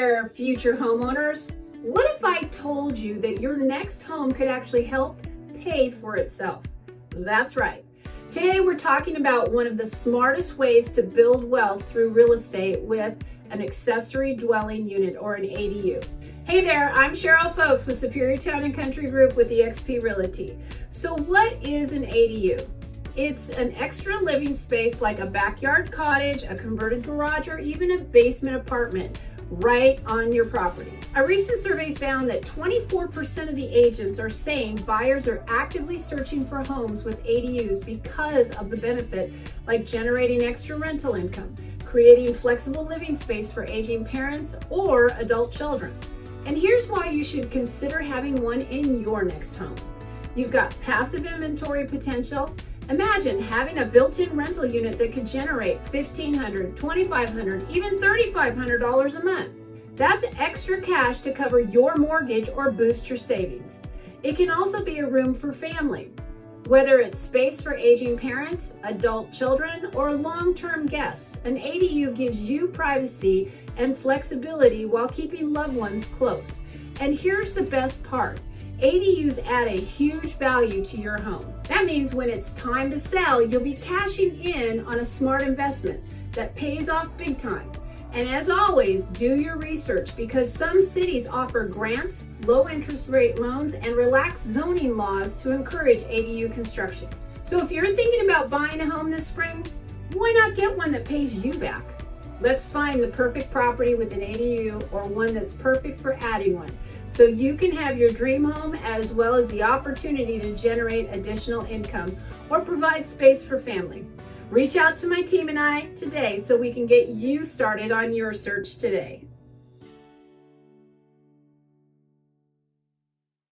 there, future homeowners. What if I told you that your next home could actually help pay for itself? That's right. Today we're talking about one of the smartest ways to build wealth through real estate with an accessory dwelling unit, or an ADU. Hey there, I'm Cheryl Folks with Superior Town and Country Group with eXp Realty. So what is an ADU? It's an extra living space like a backyard cottage, a converted garage, or even a basement apartment right on your property. A recent survey found that 24% of the agents are saying buyers are actively searching for homes with ADUs because of the benefit, like generating extra rental income, creating flexible living space for aging parents or adult children. And here's why you should consider having one in your next home. You've got passive inventory potential. Imagine having a built-in rental unit that could generate $1,500, $2,500, even $3,500 a month. That's extra cash to cover your mortgage or boost your savings. It can also be a room for family, whether it's space for aging parents, adult children, or long-term guests. An ADU gives you privacy and flexibility while keeping loved ones close. And here's the best part. ADUs add a huge value to your home. That means when it's time to sell, you'll be cashing in on a smart investment that pays off big time. And as always, do your research, because some cities offer grants, low interest rate loans, and relaxed zoning laws to encourage ADU construction. So if you're thinking about buying a home this spring, why not get one that pays you back? Let's find the perfect property with an ADU, or one that's perfect for adding one, so you can have your dream home as well as the opportunity to generate additional income or provide space for family. Reach out to my team and I today so we can get you started on your search today.